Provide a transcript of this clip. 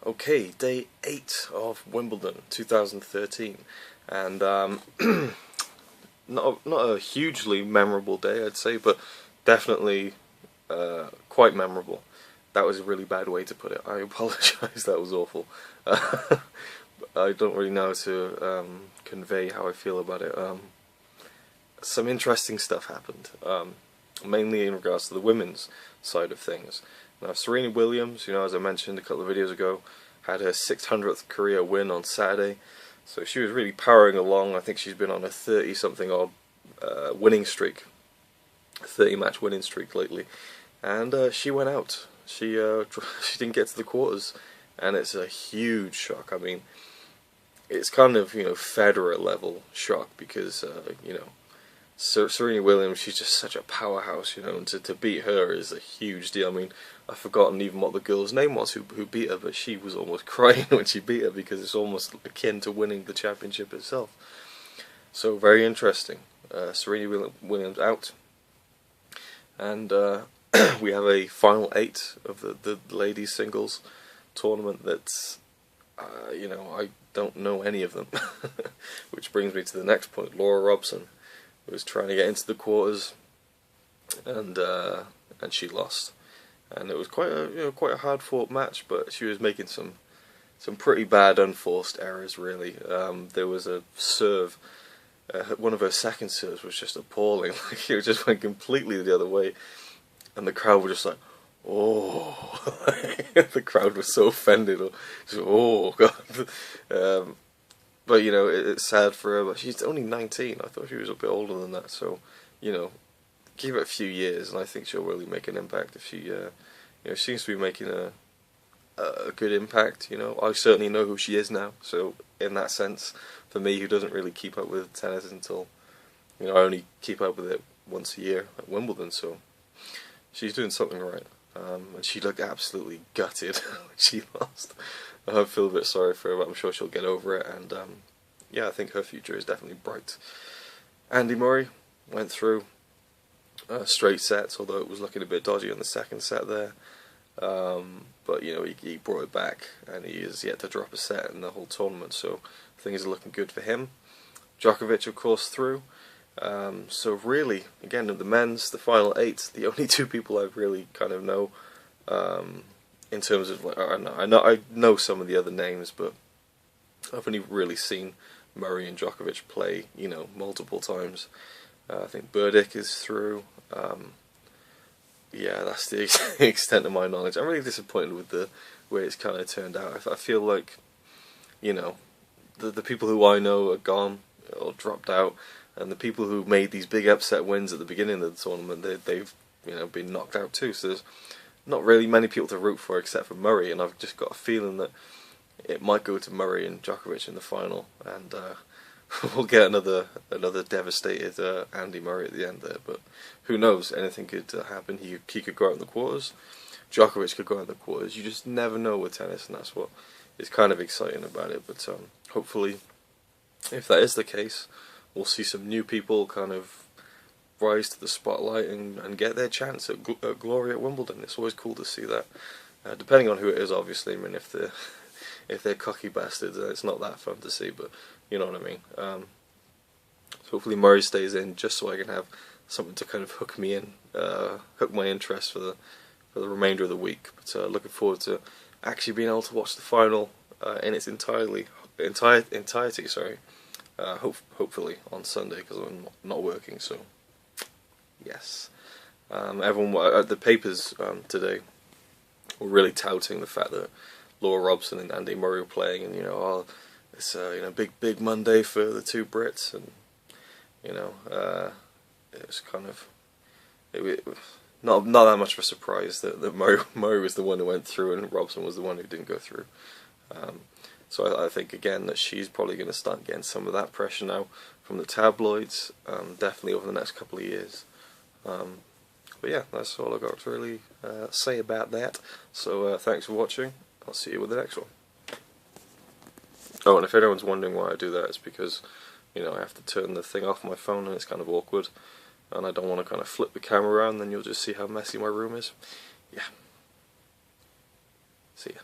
Okay, day 8 of Wimbledon 2013, and not a hugely memorable day, I'd say, but definitely quite memorable. That was a really bad way to put it. I apologise, that was awful. I don't really know how to convey how I feel about it. Some interesting stuff happened, mainly in regards to the women's side of things. Now, Serena Williams, as I mentioned a couple of videos ago, had her 600th career win on Saturday, so she was really powering along. I think she's been on a 30-something odd winning streak, 30-match winning streak lately, and she went out. She didn't get to the quarters, and it's a huge shock. I mean, it's kind of Federer level shock because Serena Williams, she's just such a powerhouse, and to beat her is a huge deal. I mean, I've forgotten even what the girl's name was who beat her, but she was almost crying when she beat her because it's almost akin to winning the championship itself. So very interesting. Serena Williams out, and we have a final 8 of the ladies singles tournament that's I don't know any of them. Which brings me to the next point. Laura Robson was trying to get into the quarters, and she lost, and it was quite a hard fought match, but she was making some pretty bad unforced errors really. There was a serve, one of her second serves was just appalling. Like, it just went completely the other way, and the crowd were just like, oh. The crowd was so offended, just, oh god. But it's sad for her. But she's only 19. I thought she was a bit older than that. So, give it a few years, and I think she'll really make an impact. If she, seems to be making a good impact. I certainly know who she is now. So, in that sense, for me, who doesn't really keep up with tennis until, I only keep up with it once a year at Wimbledon. So, she's doing something right. And she looked absolutely gutted when she lost. I feel a bit sorry for her, but I'm sure she'll get over it, and yeah, I think her future is definitely bright. Andy Murray went through straight sets, although it was looking a bit dodgy on the second set there, but he brought it back, and he is yet to drop a set in the whole tournament, so things are looking good for him. Djokovic, of course, through. So really, again, in the men's, the final 8, the only 2 people I really kind of know, in terms of, I know some of the other names, but I've only really seen Murray and Djokovic play, multiple times. I think Burdick is through. Yeah, that's the extent of my knowledge. I'm really disappointed with the way it's kind of turned out. I feel like, the people who I know are gone or dropped out, and the people who made these big upset wins at the beginning of the tournament, they've been knocked out too. So there's not really many people to root for except for Murray, and I've just got a feeling that it might go to Murray and Djokovic in the final, and we'll get another devastated Andy Murray at the end there. But who knows? Anything could happen. He could go out in the quarters. Djokovic could go out in the quarters. You just never know with tennis, and that's what is kind of exciting about it. But hopefully, if that is the case, we'll see some new people kind of rise to the spotlight and get their chance at glory at Wimbledon. It's always cool to see that. Depending on who it is, obviously. I mean, if they're cocky bastards, it's not that fun to see, but you know what I mean. So hopefully Murray stays in, just so I can have something to kind of hook me in, hook my interest for the remainder of the week. But looking forward to actually being able to watch the final in its entirety. Sorry. Hopefully on Sunday, because I'm not working. So yes, everyone, the papers today were really touting the fact that Laura Robson and Andy Murray were playing, and it's big Monday for the 2 Brits, and it was kind of not that much of a surprise that Murray was the one who went through and Robson was the one who didn't go through. So I think again that she's probably going to start getting some of that pressure now from the tabloids, definitely over the next couple of years. But yeah, that's all I've got to really say about that. So thanks for watching. I'll see you with the next one. Oh, and if anyone's wondering why I do that, it's because I have to turn the thing off my phone, and it's kind of awkward, and I don't want to kind of flip the camera around, then you'll just see how messy my room is. Yeah. See ya.